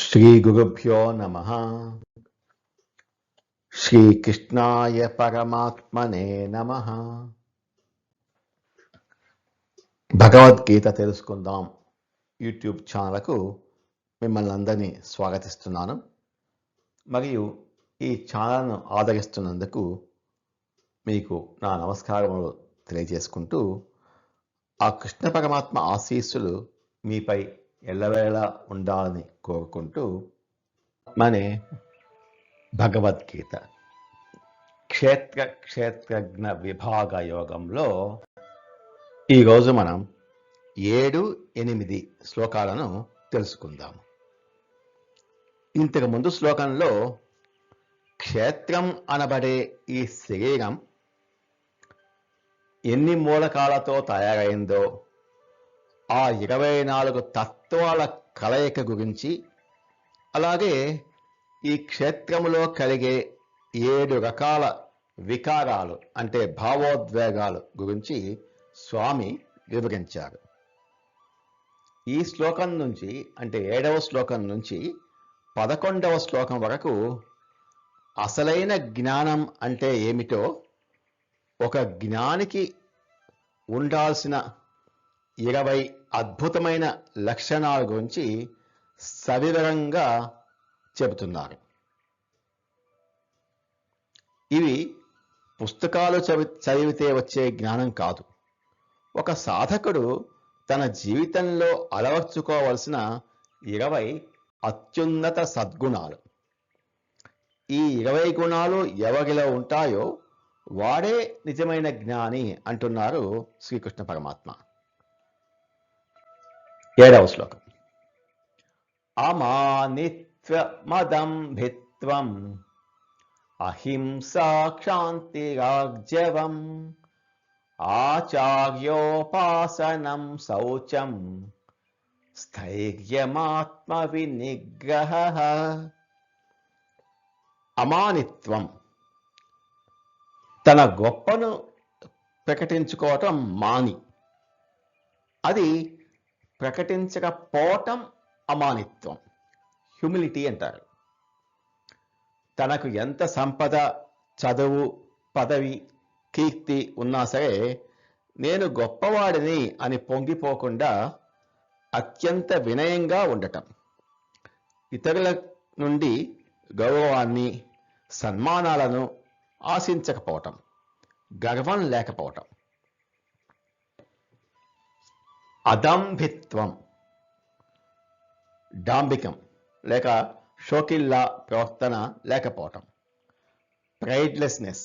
శ్రీగురుభ్యో నమః. శ్రీకృష్ణాయ పరమాత్మనే నమః. భగవద్గీత తెలుసుకుందాం యూట్యూబ్ ఛానల్కు మిమ్మల్ని అందరినీ స్వాగతిస్తున్నాను. మరియు ఈ ఛానల్ను ఆదరిస్తున్నందుకు మీకు నా నమస్కారములు తెలియజేసుకుంటూ, ఆ కృష్ణ పరమాత్మ ఆశీస్సులు మీపై ఎల్లవేళ ఉండాలని కోరుకుంటూ, మనే భగవద్గీత క్షేత్రజ్ఞ విభాగ యోగంలో ఈరోజు మనం 7-8 శ్లోకాలను తెలుసుకుందాము. ఇంతకు ముందు శ్లోకంలో క్షేత్రం అనబడే ఈ శరీరం ఎన్ని మూలకాలతో తయారైందో, ఆ 24 తత్వాల కలయిక గురించి, అలాగే ఈ క్షేత్రములో కలిగే 7 రకాల వికారాలు అంటే భావోద్వేగాలు గురించి స్వామి వివరించారు. ఈ శ్లోకం నుంచి అంటే 7వ శ్లోకం నుంచి 11వ శ్లోకం వరకు అసలైన జ్ఞానం అంటే ఏమిటో, ఒక జ్ఞానికి ఉండాల్సిన 20 అద్భుతమైన లక్షణాల గురించి సవివరంగా చెబుతున్నారు. ఇవి పుస్తకాలు చదివితే వచ్చే జ్ఞానం కాదు. ఒక సాధకుడు తన జీవితంలో అలవర్చుకోవలసిన 20 అత్యున్నత సద్గుణాలు. ఈ 20 గుణాలు ఎవరిలో ఉంటాయో వాడే నిజమైన జ్ఞాని అంటున్నారు శ్రీకృష్ణ పరమాత్మ. 7వ శ్లోకం. అమానిత్వమదంభిత్వం అహింసా క్షాంతిరార్జవం ఆచార్యోపాసనం శౌచం స్థైర్యమాత్మ వినిగ్రహః. అమానిత్వం, తన గొప్పను ప్రకటించుకోవటం మాని, అది ప్రకటించకపోవటం అమానిత్వం, హ్యూమిలిటీ అంటారు. తనకు ఎంత సంపద, చదువు, పదవి, కీర్తి ఉన్నా సరే నేను గొప్పవాడిని అని పొంగిపోకుండా అత్యంత వినయంగా ఉండటం, ఇతరుల నుండి గౌరవాన్ని, సన్మానాలను ఆశించకపోవటం, గర్వం లేకపోవటం. అదంభిత్వం, డాంబికం లేక షోకిల్లా ప్రవర్తన లేకపోవటం. ప్రైడ్లెస్నెస్,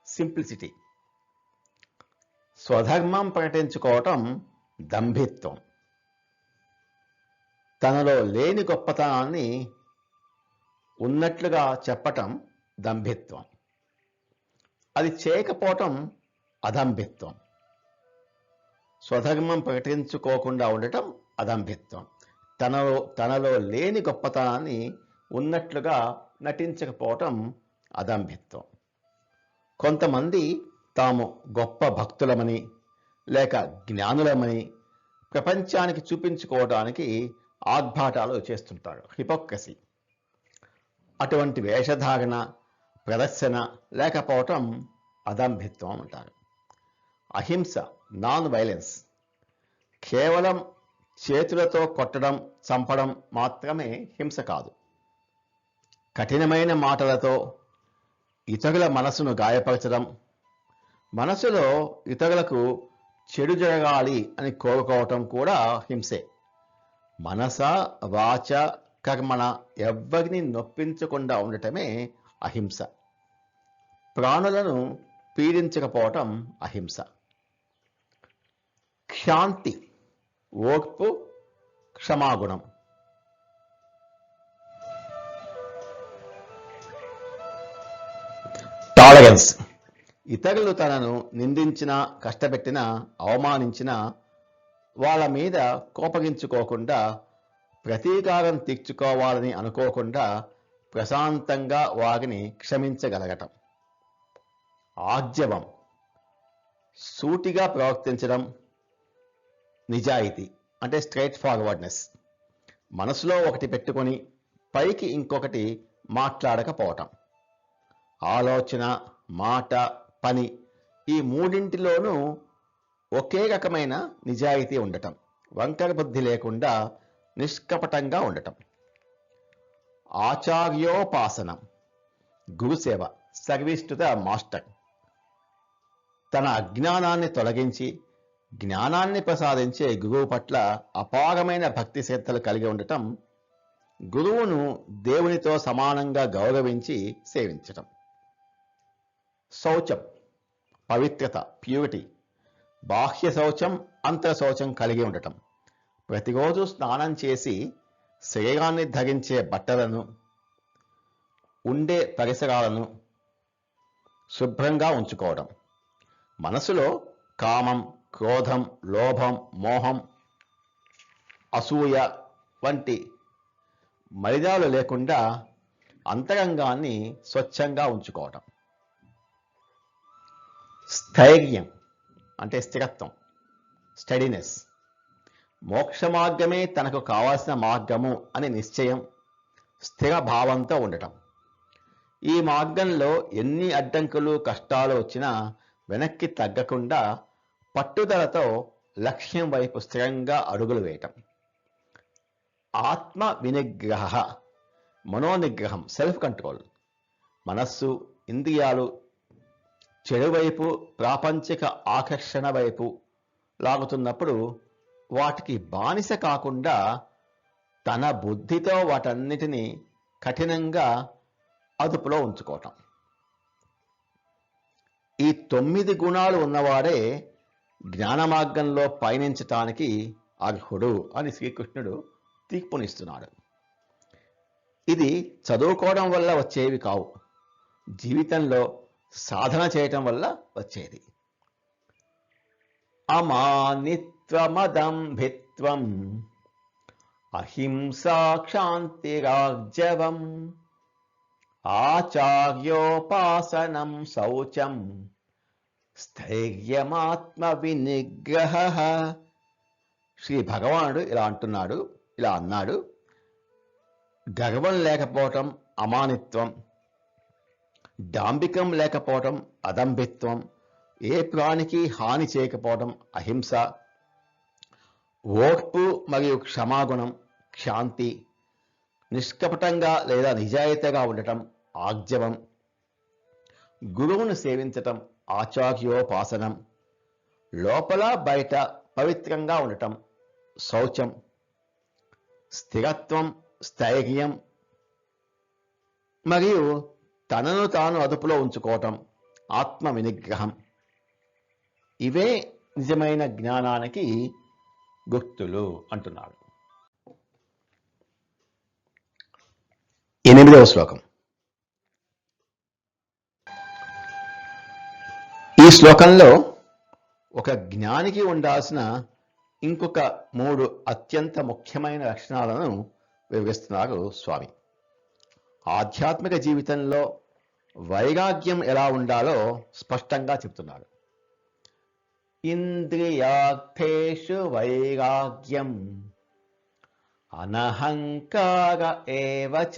సింప్లిసిటీ. స్వధర్మం ప్రకటించుకోవటం దంభిత్వం. తనలో లేని గొప్పతనాన్ని ఉన్నట్లుగా చెప్పటం దంభిత్వం. అది చేయకపోవటం అదంభిత్వం. స్వధర్మం ప్రకటించుకోకుండా ఉండటం అదంభిత్వం. తనలో లేని గొప్పతనాన్ని ఉన్నట్లుగా నటించకపోవటం అదంభిత్వం. కొంతమంది తాము గొప్ప భక్తులమని లేక జ్ఞానులమని ప్రపంచానికి చూపించుకోవడానికి ఆర్భాటాలు చేస్తుంటారు, హిపోక్రసీ. అటువంటి వేషధారణ, ప్రదర్శన లేకపోవటం అదంభిత్వం అంటారు. అహింస, నాన్ వైలెన్స్. కేవలం చేతులతో కొట్టడం, చంపడం మాత్రమే హింస కాదు. కఠినమైన మాటలతో ఇతరుల మనసును గాయపరచడం, మనసులో ఇతరులకు చెడు జరగాలి అని కోరుకోవటం కూడా హింసే. మనస, వాచ, కర్మణ ఎవ్వరిని నొప్పించకుండా ఉండటమే అహింస. ప్రాణులను పీడించకపోవటం అహింస. క్షాంతి, ఓర్పు, క్షమాగుణం. టాలరెన్స్. ఇతరులు తనను నిందించినా, కష్టపెట్టినా, అవమానించినా వాళ్ళ మీద కోపగించుకోకుండా, ప్రతీకారం తీర్చుకోవాలని అనుకోకుండా ప్రశాంతంగా వారిని క్షమించగలగటం. ఆర్జవం, సూటిగా ప్రవర్తించడం, నిజాయితీ అంటే స్ట్రైట్ ఫార్వర్డ్నెస్. మనసులో ఒకటి పెట్టుకొని పైకి ఇంకొకటి మాట్లాడకపోవటం. ఆలోచన, మాట, పని ఈ మూడింటిలోనూ ఒకే రకమైన నిజాయితీ ఉండటం. వంకర బుద్ధి లేకుండా నిష్కపటంగా ఉండటం. ఆచార్యోపాసనం, గురుసేవ, సర్వీస్ టు ద మాస్టర్. తన అజ్ఞానాన్ని తొలగించి జ్ఞానాన్ని ప్రసాదించే గురువు పట్ల అపారమైన భక్తి శ్రద్ధలు కలిగి ఉండటం. గురువును దేవునితో సమానంగా గౌరవించి సేవించటం. శౌచం, పవిత్రత, ప్యూరిటీ. బాహ్య శౌచం, అంతర శౌచం కలిగి ఉండటం. ప్రతిరోజు స్నానం చేసి శరీరాన్ని ధరించే బట్టలను, ఉండే పరిసరాలను శుభ్రంగా ఉంచుకోవడం. మనసులో కామం, క్రోధం, లోభం, మోహం, అసూయ వంటి మలినాలు లేకుండా అంతరంగాన్ని స్వచ్ఛంగా ఉంచుకోవటం. స్థైర్యం అంటే స్థిరత్వం, స్టడీనెస్. మోక్ష మార్గమే తనకు కావాల్సిన మార్గము అని నిశ్చయం, స్థిర భావంతో ఉండటం. ఈ మార్గంలో ఎన్ని అడ్డంకులు, కష్టాలు వచ్చినా వెనక్కి తగ్గకుండా పట్టుదలతో లక్ష్యం వైపు స్థిరంగా అడుగులు వేయటం. ఆత్మ వినిగ్రహ, మనోనిగ్రహం, సెల్ఫ్ కంట్రోల్. మనస్సు, ఇంద్రియాలు చెడు వైపు, ప్రాపంచిక ఆకర్షణ వైపు లాగుతున్నప్పుడు వాటికి బానిస కాకుండా తన బుద్ధితో వాటన్నిటినీ కఠినంగా అదుపులో ఉంచుకోవటం. ఈ 9 గుణాలు ఉన్నవాడే జ్ఞాన మార్గంలో పయనించటానికి అర్హుడు అని శ్రీకృష్ణుడు తీర్పునిస్తున్నాడు. ఇది చదువుకోవడం వల్ల వచ్చేవి కావు, జీవితంలో సాధన చేయటం వల్ల వచ్చేది. అమానిత్వమదంభిత్వం అహింసా క్షాంతిరార్జవం ఆచార్యోపాసనం శౌచం స్థైర్యమాత్మ వినిగ్రహ. శ్రీ భగవానుడు ఇలా అన్నాడు. గర్వం లేకపోవటం అమానిత్వం, డాంబికం లేకపోవటం అదంభిత్వం, ఏ ప్రాణికి హాని చేయకపోవటం అహింస, ఓర్పు మరియు క్షమాగుణం క్షాంతి, నిష్కపటంగా లేదా నిజాయితీగా ఉండటం ఆర్జవం, గురువును సేవించటం ఆచార్యోపాసనం, లోపల బయట పవిత్రంగా ఉండటం శౌచం, స్థిరత్వం, స్థైర్యం మరియు తనను తాను అదుపులో ఉంచుకోవటం ఆత్మ వినిగ్రహం. ఇవే నిజమైన జ్ఞానానికి గుర్తులు అంటున్నాడు. 8వ శ్లోకం. ఈ శ్లోకంలో ఒక జ్ఞానికి ఉండాల్సిన ఇంకొక 3 అత్యంత ముఖ్యమైన లక్షణాలను వివరిస్తున్నారు స్వామి. ఆధ్యాత్మిక జీవితంలో వైరాగ్యం ఎలా ఉండాలో స్పష్టంగా చెప్తున్నారు. ఇంద్రియార్థేషు వైరాగ్యం అనహంకార ఏవచ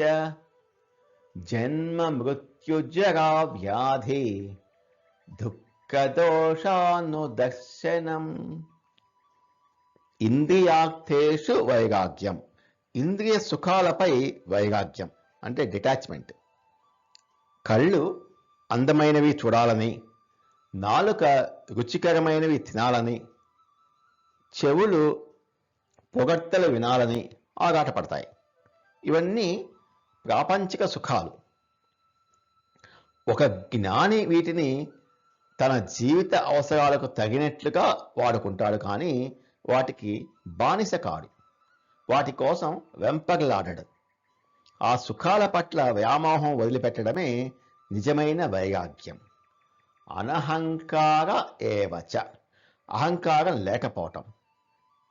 జన్మ మృత్యుజరా వ్యాధి దుఃఖదోషానుదర్శనం. ఇంద్రియార్థేషు వైరాగ్యం, ఇంద్రియ సుఖాలపై వైరాగ్యం అంటే డిటాచ్మెంట్. కళ్ళు అందమైనవి చూడాలని, నాలుక రుచికరమైనవి తినాలని, చెవులు పొగడ్తలు వినాలని ఆరాటపడతాయి. ఇవన్నీ ప్రాపంచిక సుఖాలు. ఒక జ్ఞాని వీటిని తన జీవిత అవసరాలకు తగినట్లుగా వాడుకుంటాడు, కానీ వాటికి బానిస కాడు, వాటి కోసం వెంపర్లాడడు. ఆ సుఖాల పట్ల వ్యామోహం వదిలిపెట్టడమే నిజమైన వైరాగ్యం. అనహంకార ఏవచ, అహంకారం లేకపోవటం.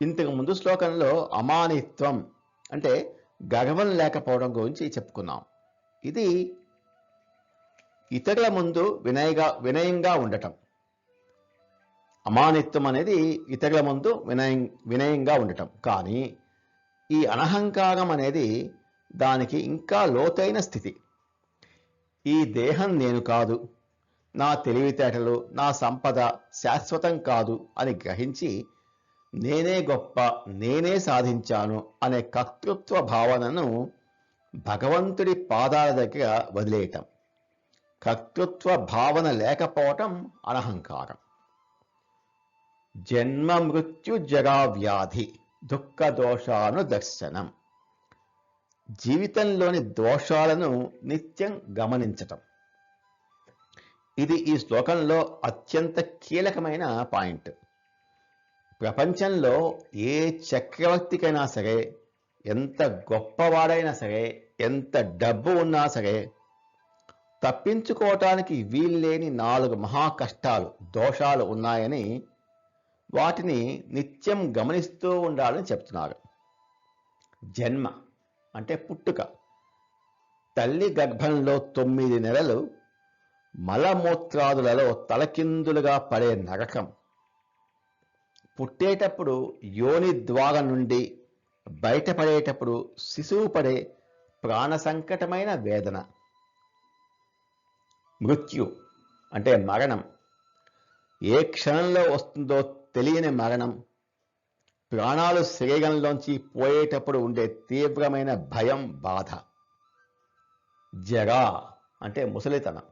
ఇంతకు ముందు శ్లోకంలో అమానిత్వం అంటే గర్వం లేకపోవడం గురించి చెప్పుకున్నాం. ఇది ఇతరుల ముందు వినయంగా ఉండటం. అమానిత్వం అనేది ఇతరుల ముందు వినయంగా ఉండటం. కానీ ఈ అనహంకారం అనేది దానికి ఇంకా లోతైన స్థితి. ఈ దేహం నేను కాదు, నా తెలివితేటలు, నా సంపద శాశ్వతం కాదు అని గ్రహించి నేనే గొప్ప, నేనే సాధించాను అనే కర్తృత్వ భావనను భగవంతుడి పాదాల దగ్గర వదిలేయటం. కర్తృత్వ భావన లేకపోవటం అనహంకారం. జన్మ మృత్యు జరా వ్యాధి దుఃఖ దోషాను దర్శనం. జీవితంలోని దోషాలను నిత్యం గమనించటం. ఇది ఈ శ్లోకంలో అత్యంత కీలకమైన పాయింట్. ప్రపంచంలో ఏ చక్రవర్తికైనా సరే, ఎంత గొప్పవాడైనా సరే, ఎంత డబ్బు ఉన్నా సరే, తప్పించుకోవటానికి వీల్లేని 4 మహా కష్టాలు, దోషాలు ఉన్నాయని, వాటిని నిత్యం గమనిస్తూ ఉండాలని చెప్తున్నారు. జన్మ అంటే పుట్టుక. తల్లి గర్భంలో 9 నెలలు మలమూత్రాదులలో తలకిందులుగా పడే నరకం. పుట్టేటప్పుడు యోని ద్వారం నుండి బయటపడేటప్పుడు శిశువు పడే ప్రాణ సంకటమైన వేదన. మృత్యు అంటే మరణం. ఏ క్షణంలో వస్తుందో తెలియని మరణం. ప్రాణాలు శరీరంలోంచి పోయేటప్పుడు ఉండే తీవ్రమైన భయం, బాధ. జరా అంటే ముసలితనం.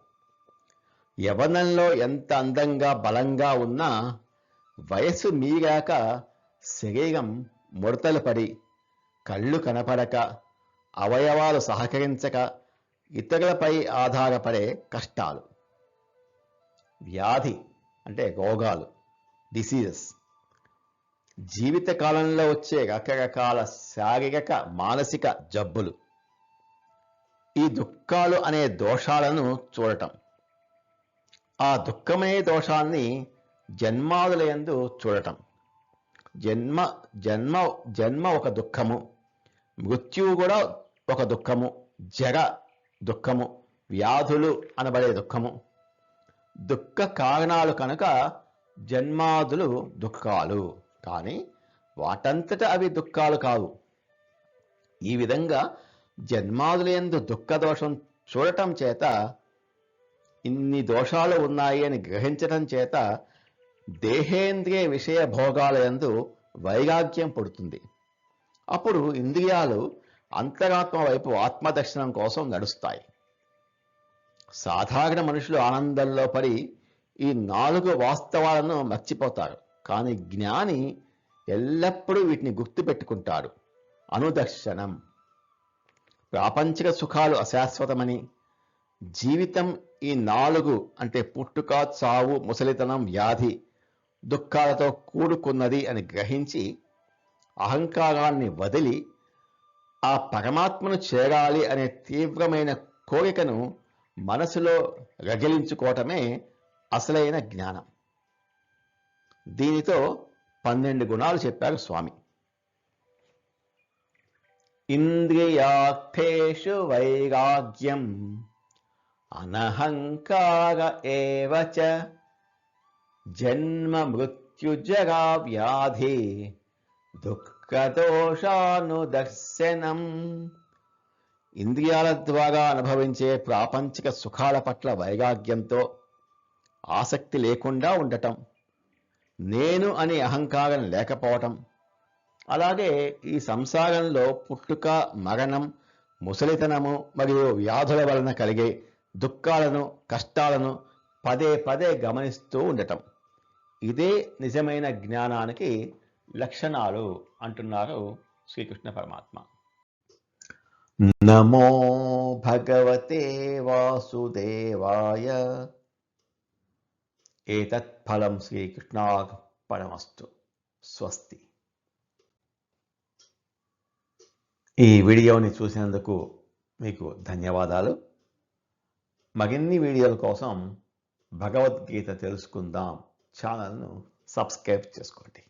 యవ్వనంలో ఎంత అందంగా బలంగా ఉన్నా వయస్సు మీరాక శరీరం ముడతలు పడి, కళ్ళు కనపడక, అవయవాలు సహకరించక, ఇతరులపై ఆధారపడే కష్టాలు. వ్యాధి అంటే రోగాలు, డిసీజెస్. జీవితకాలంలో వచ్చే రకరకాల శారీరక, మానసిక జబ్బులు. ఈ దుఃఖాలు అనే దోషాలను చూడటం. ఆ దుఃఖమనే దోషాన్ని జన్మాదులయందు చూడటం. జన్మ ఒక దుఃఖము, మృత్యువు కూడా ఒక దుఃఖము, జర దుఃఖము, వ్యాధులు అనబడే దుఃఖము. దుఃఖ కారణాలు కనుక జన్మాదులు దుఃఖాలు, కానీ వాటంతట అవి దుఃఖాలు కావు. ఈ విధంగా జన్మాదులందు దుఃఖ దోషం చూడటం చేత, ఇన్ని దోషాలు ఉన్నాయి అని గ్రహించటం చేత దేహేంద్రియ విషయ భోగాలయందు వైరాగ్యం పుడుతుంది. అప్పుడు ఇంద్రియాలు అంతరాత్మ వైపు ఆత్మదర్శనం కోసం నడుస్తాయి. సాధారణ మనుషులు ఆనందంలో పడి ఈ 4 వాస్తవాలను మర్చిపోతారు. కానీ జ్ఞాని ఎల్లప్పుడూ వీటిని గుర్తుపెట్టుకుంటాడు. అనుదర్శనం. ప్రాపంచిక సుఖాలు అశాశ్వతమని, జీవితం ఈ 4 అంటే పుట్టుక, చావు, ముసలితనం, వ్యాధి, దుఃఖాలతో కూడుకున్నది అని గ్రహించి అహంకారాన్ని వదిలి ఆ పరమాత్మను చేరాలి అనే తీవ్రమైన కోరికను మనసులో రగిలించుకోవటమే అసలైన జ్ఞానం. దీనితో 12 గుణాలు చెప్పారు స్వామి. ఇంద్రియార్థేషు వైరాగ్యం అనహంకార ఏవచ జన్మ మృత్యుజరా వ్యాధి దుఃఖదోషానుదర్శనం. ఇంద్రియాల ద్వారా అనుభవించే ప్రాపంచిక సుఖాల పట్ల వైరాగ్యంతో, ఆసక్తి లేకుండా ఉండటం, నేను అనే అహంకారం లేకపోవటం, అలాగే ఈ సంసారంలో పుట్టుక, మరణం, ముసలితనము మరియు వ్యాధుల వలన కలిగే దుఃఖాలను, కష్టాలను పదే పదే గమనిస్తూ ఉండటం. ఇదే నిజమైన జ్ఞానానికి లక్షణాలు అంటున్నారు శ్రీకృష్ణ పరమాత్మ. నమో భగవతే వాసుదేవాయ. ఏతత్ ఫలం శ్రీకృష్ణార్పణమస్తు. స్వస్తి. ఈ వీడియోని చూసినందుకు మీకు ధన్యవాదాలు. మరిన్ని వీడియోల కోసం భగవద్గీత తెలుసుకుందాం ఛానల్ను సబ్స్క్రైబ్ చేసుకోండి.